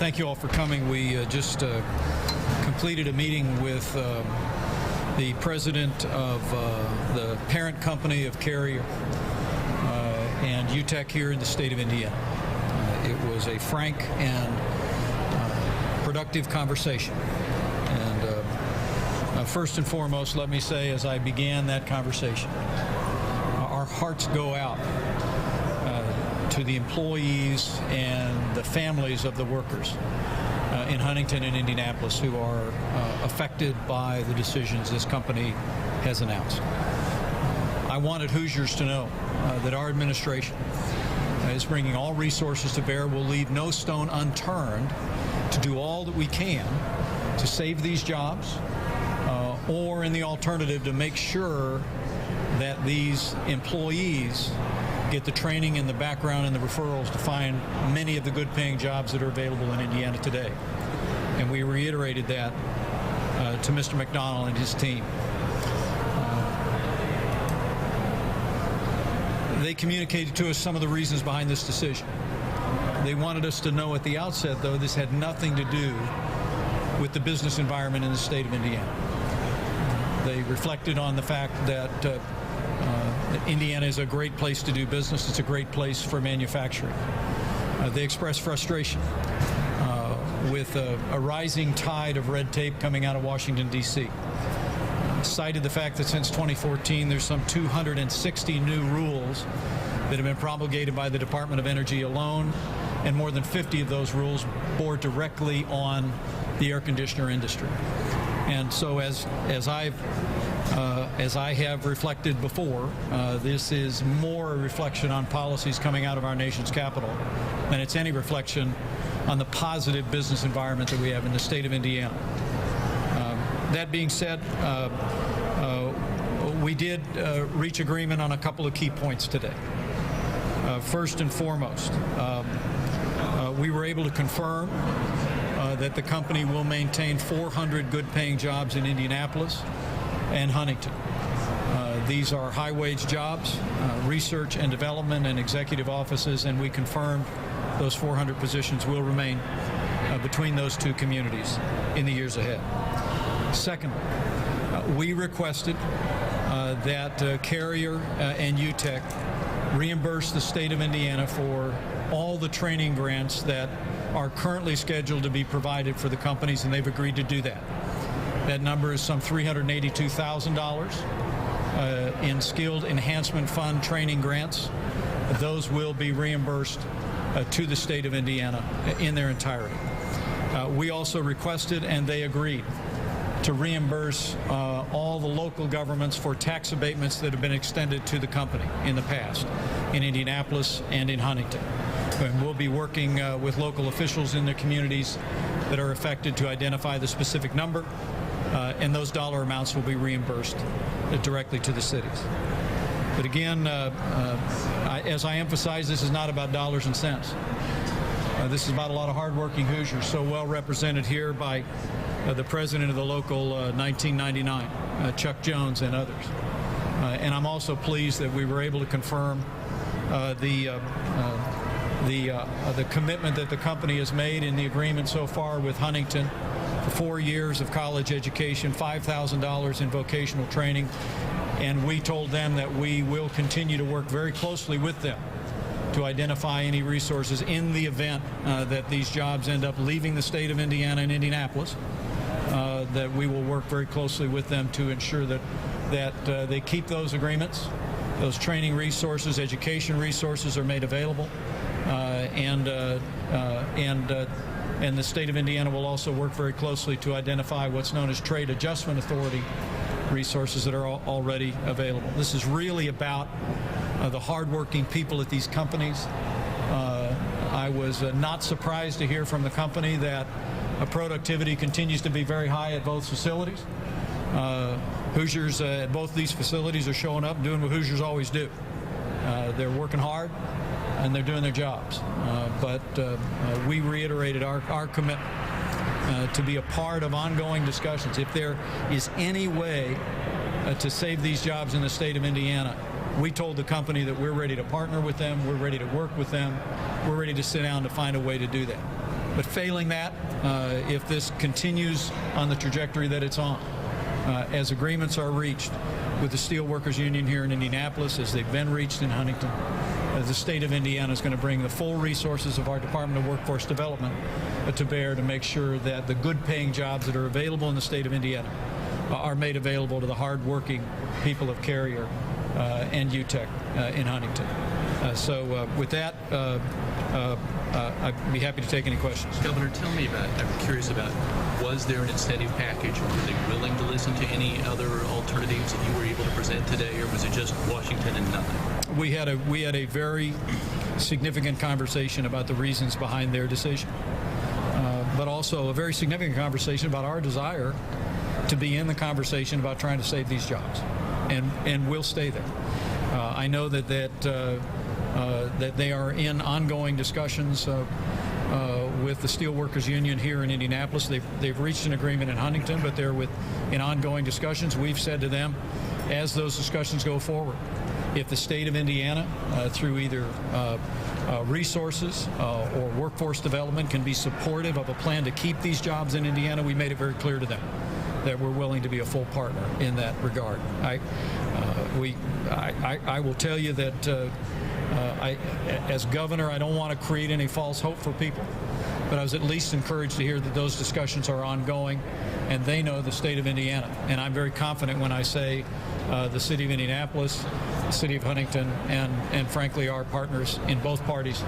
Thank you all for coming. We just completed a meeting with the president of the parent company of Carrier and UTEC here in the state of Indiana. It was a frank and productive conversation. And first and foremost, let me say, as I began that conversation, our hearts go out to the employees and the families of the workers in Huntington and Indianapolis who are affected by the decisions this company has announced. I wanted Hoosiers to know that our administration is bringing all resources to bear. We'll leave no stone unturned to do all that we can to save these jobs, or in the alternative, to make sure that these employees get the training and the background and the referrals to find many of the good-paying jobs that are available in Indiana today. And we reiterated that to Mr. McDonnell and his team. They communicated to us some of the reasons behind this decision. They wanted us to know at the outset, though, this had nothing to do with the business environment in the state of Indiana. They reflected on the fact that Indiana is a great place to do business. It's a great place for manufacturing. They expressed frustration with a rising tide of red tape coming out of Washington, D.C. Cited the fact that since 2014, there's some 260 new rules that have been promulgated by the Department of Energy alone, and more than 50 of those rules bore directly on the air conditioner industry. And so as I have reflected before, this is more a reflection on policies coming out of our nation's capital than it's any reflection on the positive business environment that we have in the state of Indiana. That being said, we did reach agreement on a couple of key points today. First and foremost, we were able to confirm that the company will maintain 400 good-paying jobs in Indianapolis and Huntington. These are high-wage jobs, research and development and executive offices, and we confirmed those 400 positions will remain between those two communities in the years ahead. Secondly, we requested that Carrier and UTEC reimburse the state of Indiana for all the training grants that are currently scheduled to be provided for the companies, and they've agreed to do that. That number is some $382,000 in Skilled Enhancement Fund training grants. Those will be reimbursed to the state of Indiana in their entirety. We also requested, and they agreed, to reimburse all the local governments for tax abatements that have been extended to the company in the past in Indianapolis and in Huntington. And we'll be working with local officials in their communities that are affected to identify the specific number, and those dollar amounts will be reimbursed directly to the cities. But again, as I emphasize, this is not about dollars and cents. This is about a lot of hardworking Hoosiers, so well represented here by the president of the local 1999, Chuck Jones, and others. And I'm also pleased that we were able to confirm the commitment that the company has made in the agreement so far with Huntington for 4 years of college education, $5,000 in vocational training, and we told them that we will continue to work very closely with them to identify any resources in the event that these jobs end up leaving the state of Indiana and Indianapolis, that we will work very closely with them to ensure that they keep those agreements, those training resources, education resources are made available, and the state of Indiana will also work very closely to identify what's known as Trade Adjustment Authority resources that are already available. This is really about the hardworking people at these companies. I was not surprised to hear from the company that productivity continues to be very high at both facilities. Hoosiers at both these facilities are showing up and doing what Hoosiers always do. They're working hard and they're doing their jobs. But we reiterated our commitment to be a part of ongoing discussions. If there is any way to save these jobs in the state of Indiana, we told the company that we're ready to partner with them, we're ready to work with them, we're ready to sit down to find a way to do that. But failing that, if this continues on the trajectory that it's on, as agreements are reached with the Steelworkers Union here in Indianapolis, as they've been reached in Huntington, the state of Indiana is going to bring the full resources of our Department of Workforce Development to bear to make sure that the good-paying jobs that are available in the state of Indiana are made available to the hard-working people of Carrier and UTEC in Huntington. So with that, I'd be happy to take any questions. Governor, tell me about, I'm curious about, was there an incentive package? Were they willing to listen to any other alternatives that you were able to present today, or was it just Washington and nothing? We had a very significant conversation about the reasons behind their decision, but also a very significant conversation about our desire to be in the conversation about trying to save these jobs, and we'll stay there. I know that they are in ongoing discussions with the Steelworkers Union here in Indianapolis. They've reached an agreement in Huntington, but they're in ongoing discussions. We've said to them, as those discussions go forward, if the state of Indiana, through either resources or workforce development, can be supportive of a plan to keep these jobs in Indiana, we made it very clear to them that we're willing to be a full partner in that regard. I will tell you that as governor, I don't want to create any false hope for people, but I was at least encouraged to hear that those discussions are ongoing, and they know the state of Indiana. And I'm very confident when I say the city of Indianapolis, the city of Huntington, and frankly our partners in both parties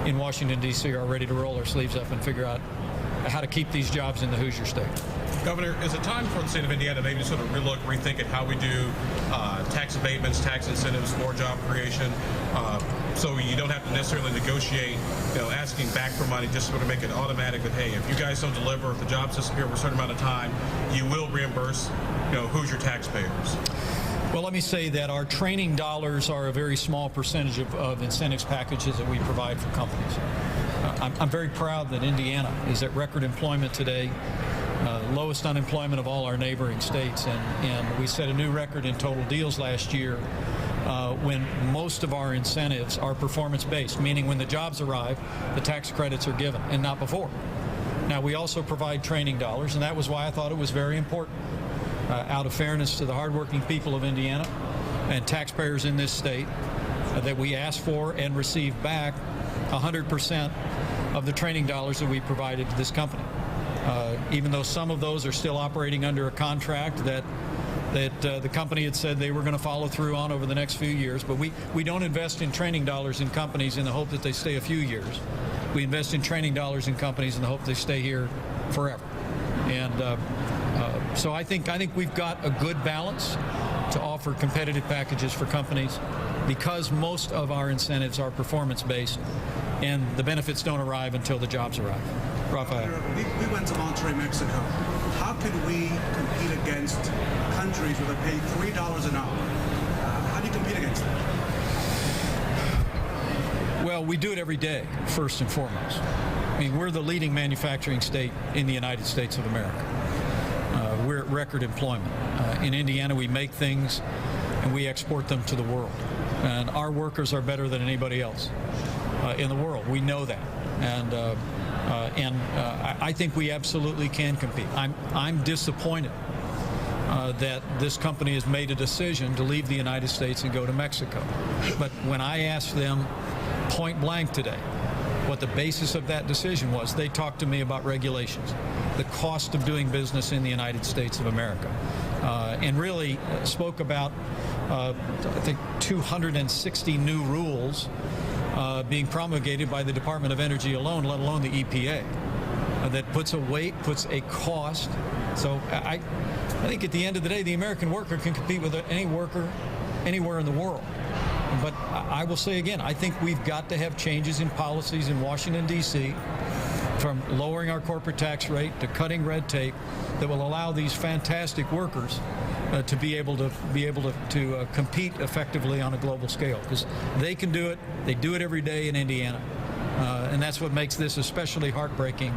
in Washington, D.C. are ready to roll our sleeves up and figure out how to keep these jobs in the Hoosier State. Governor, is it time for the state of Indiana maybe to sort of relook, rethink at how we do tax abatements, tax incentives, more job creation, so you don't have to necessarily negotiate, asking back for money, just sort of make it automatic that, hey, if you guys don't deliver, if the jobs disappear for a certain amount of time, you will reimburse, Hoosier taxpayers? Well, let me say that our training dollars are a very small percentage of incentives packages that we provide for companies. I'm very proud that Indiana is at record employment today, lowest unemployment of all our neighboring states, and we set a new record in total deals last year when most of our incentives are performance-based, meaning when the jobs arrive, the tax credits are given, and not before. Now, we also provide training dollars, and that was why I thought it was very important, out of fairness to the hardworking people of Indiana and taxpayers in this state, that we ask for and receive back 100% of the training dollars that we provided to this company. Even though some of those are still operating under a contract that the company had said they were going to follow through on over the next few years, but we don't invest in training dollars in companies in the hope that they stay a few years. We invest in training dollars in companies in the hope they stay here forever. And so I think we've got a good balance to offer competitive packages for companies because most of our incentives are performance-based and the benefits don't arrive until the jobs arrive. Rafael. We went to Monterrey, Mexico. How can we compete against countries where they pay $3 an hour? How do you compete against them? Well, we do it every day, first and foremost. I mean, we're the leading manufacturing state in the United States of America. We're at record employment. In Indiana, we make things and we export them to the world. And our workers are better than anybody else in the world. We know that. And I think we absolutely can compete. I'm disappointed that this company has made a decision to leave the United States and go to Mexico. But when I asked them point blank today what the basis of that decision was, they talked to me about regulations, the cost of doing business in the United States of America, and really spoke about, I think, 260 new rules being promulgated by the Department of Energy alone, let alone the EPA, that puts a weight, puts a cost. So I think at the end of the day, the American worker can compete with any worker anywhere in the world. But I will say again, I think we've got to have changes in policies in Washington, D.C., from lowering our corporate tax rate to cutting red tape that will allow these fantastic workers to be able to compete effectively on a global scale, because they can do it. They do it every day in Indiana, and that's what makes this especially heartbreaking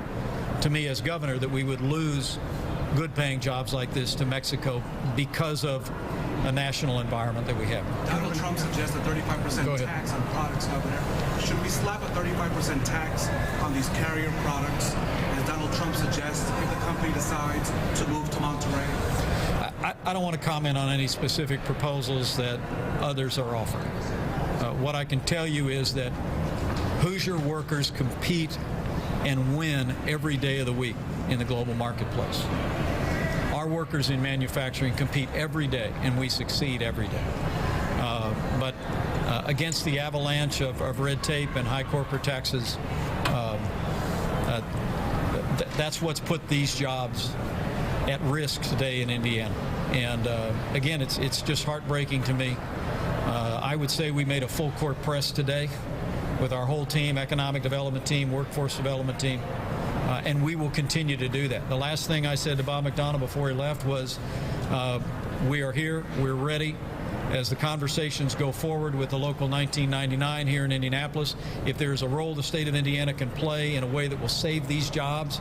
to me as governor, that we would lose good-paying jobs like this to Mexico because of a national environment that we have. Donald Trump suggests a Go 35% ahead. tax on products, Governor. Should we slap a 35% tax on these carrier products, as Donald Trump suggests, if the company decides to move to Monterey? I don't want to comment on any specific proposals that others are offering. What I can tell you is that Hoosier workers compete and win every day of the week in the global marketplace. Our workers in manufacturing compete every day, and we succeed every day. But against the avalanche of red tape and high corporate taxes, that's what's put these jobs at risk today in Indiana. And again, it's just heartbreaking to me. I would say we made a full court press today with our whole team, economic development team, workforce development team, and we will continue to do that. The last thing I said to Bob McDonough before he left was, we are here, we're ready. As the conversations go forward with the local 1999 here in Indianapolis, if there's a role the state of Indiana can play in a way that will save these jobs,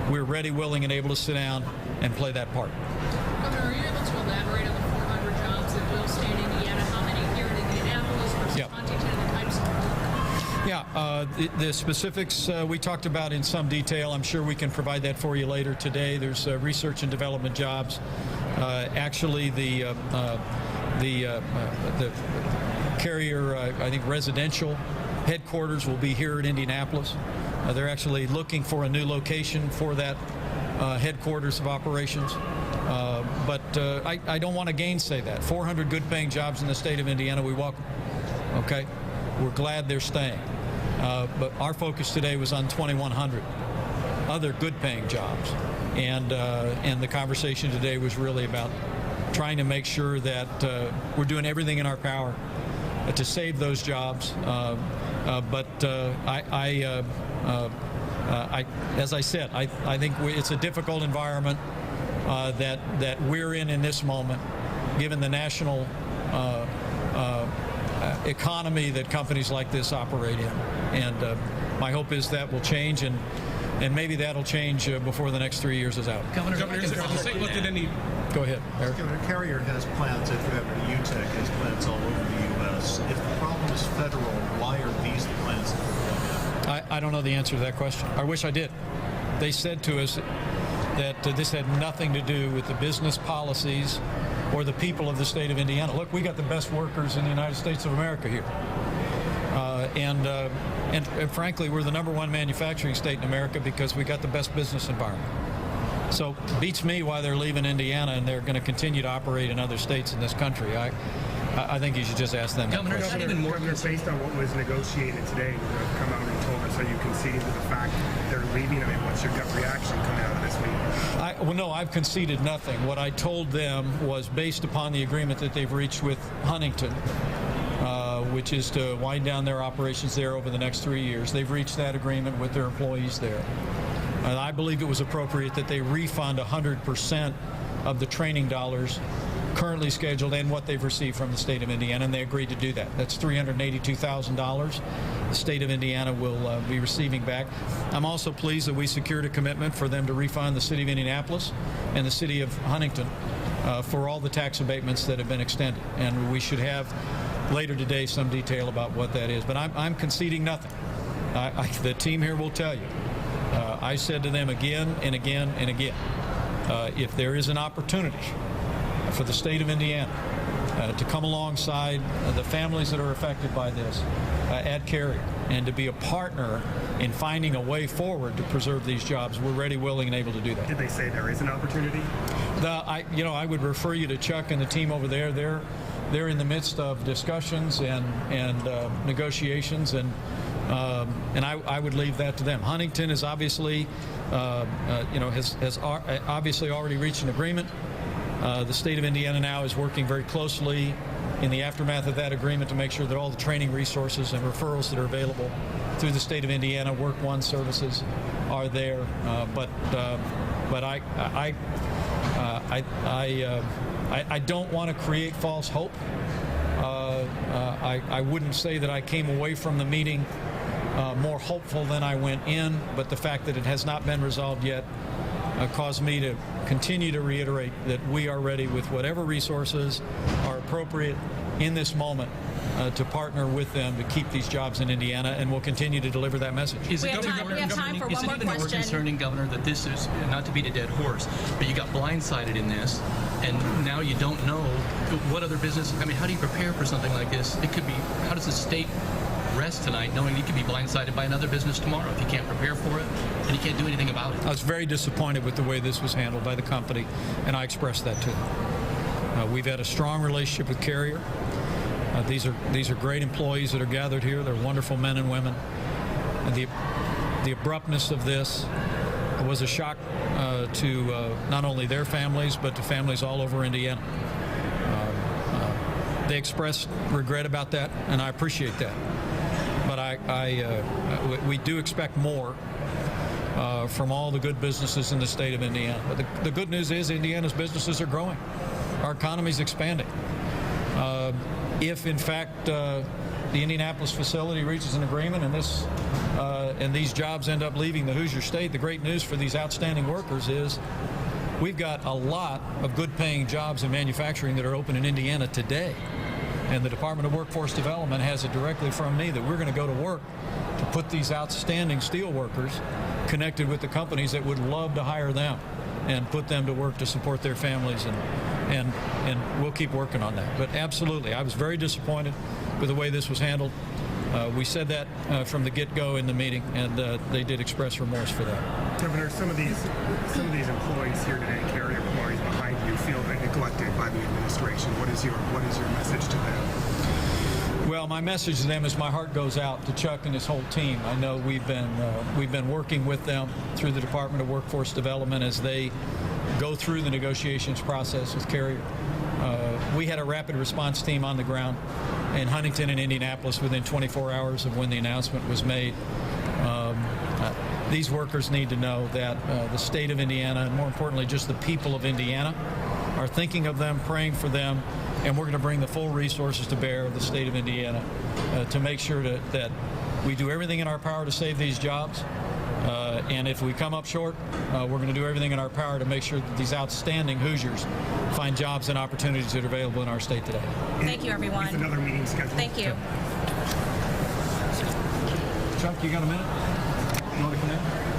we're ready, willing, and able to sit down and play that part. Governor, are you able to elaborate on the 400 jobs that will stay in Indiana? How many here in Indianapolis versus Yep. Huntington, and the types of work? Yeah, the specifics we talked about in some detail. I'm sure we can provide that for you later today. There's research and development jobs. Actually, the carrier, I think, residential headquarters will be here in Indianapolis. They're actually looking for a new location for that headquarters of operations. But I don't want to gainsay that. 400 good-paying jobs in the state of Indiana, we welcome. Okay? We're glad they're staying. But our focus today was on 2,100 other good-paying jobs. And the conversation today was really about trying to make sure that we're doing everything in our power to save those jobs. As I said, I think it's a difficult environment that we're in this moment, given the national economy that companies like this operate in. And my hope is that will change, and maybe that'll change before the next 3 years is out. Governor, Governor, has the state looked at any? Go ahead, Eric. The carrier has plants, if you have UTEC, has plants all over the U.S. If the problem is federal, why are these the plants that we're looking at? I don't know the answer to that question. I wish I did. They said to us that this had nothing to do with the business policies or the people of the state of Indiana. Look, we got the best workers in the United States of America here. And frankly, we're the #1 manufacturing state in America because we got the best business environment. So beats me why they're leaving Indiana and they're going to continue to operate in other states in this country. I think you should just ask them that Governor, question. not even more Governor, based on what was negotiated today, you have come out and told us, are you conceding to the fact they're leaving? I mean, what's your gut reaction coming out of this week? Well, no, I've conceded nothing. What I told them was based upon the agreement that they've reached with Huntington, which is to wind down their operations there over the next 3 years. They've reached that agreement with their employees there. And I believe it was appropriate that they refund 100% of the training dollars currently scheduled and what they've received from the state of Indiana, and they agreed to do that. That's $382,000 the state of Indiana will be receiving back. I'm also pleased that we secured a commitment for them to refund the city of Indianapolis and the city of Huntington for all the tax abatements that have been extended. And we should have later today some detail about what that is. But I'm conceding nothing. The team here will tell you. I said to them again and again and again, if there is an opportunity for the state of Indiana to come alongside the families that are affected by this at Carrier and to be a partner in finding a way forward to preserve these jobs, we're ready, willing, and able to do that. Did they say there is an opportunity? I would refer you to Chuck and the team over there. They're in the midst of discussions and negotiations, and I would leave that to them. Huntington is obviously, has obviously already reached an agreement. The state of Indiana now is working very closely in the aftermath of that agreement to make sure that all the training resources and referrals that are available through the state of Indiana Work One services are there. But I don't want to create false hope. I wouldn't say that I came away from the meeting more hopeful than I went in, but the fact that it has not been resolved yet caused me to continue to reiterate that we are ready with whatever resources are appropriate in this moment to partner with them to keep these jobs in Indiana, and we'll continue to deliver that message. Is We it have time for one more even more question. concerning, Governor, that this is, not to beat a dead horse, but you got blindsided in this, and now you don't know what other business, I mean, how do you prepare for something like this? It could be, how does the state rest tonight knowing you could be blindsided by another business tomorrow if you can't prepare for it and you can't do anything about it? I was very disappointed with the way this was handled by the company, and I expressed that to them. We've had a strong relationship with Carrier. These are great employees that are gathered here. They're wonderful men and women. And the abruptness of this was a shock to not only their families, but to families all over Indiana. They expressed regret about that, and I appreciate that. But we do expect more from all the good businesses in the state of Indiana. But the good news is Indiana's businesses are growing. Our economy is expanding. If, in fact, the Indianapolis facility reaches an agreement and these jobs end up leaving the Hoosier State, the great news for these outstanding workers is we've got a lot of good-paying jobs in manufacturing that are open in Indiana today. And the Department of Workforce Development has it directly from me that we're going to go to work to put these outstanding steel workers connected with the companies that would love to hire them and put them to work to support their families, and we'll keep working on that. But absolutely, I was very disappointed with the way this was handled. We said that from the get-go in the meeting, and they did express remorse for that. Governor, some of these employees here today, Carrier employees behind you, feel neglected by the administration. What is your message to them? Well, my message to them is my heart goes out to Chuck and his whole team. I know we've been working with them through the Department of Workforce Development as they go through the negotiations process with Carrier. We had a rapid response team on the ground in Huntington and Indianapolis within 24 hours of when the announcement was made. These workers need to know that the state of Indiana, and more importantly, just the people of Indiana, are thinking of them, praying for them, and we're going to bring the full resources to bear of the state of Indiana to make sure that we do everything in our power to save these jobs. And if we come up short, we're going to do everything in our power to make sure that these outstanding Hoosiers find jobs and opportunities that are available in our state today. Thank you, everyone. Is another meeting scheduled? Thank you. Chuck, you got a minute? You want to come in?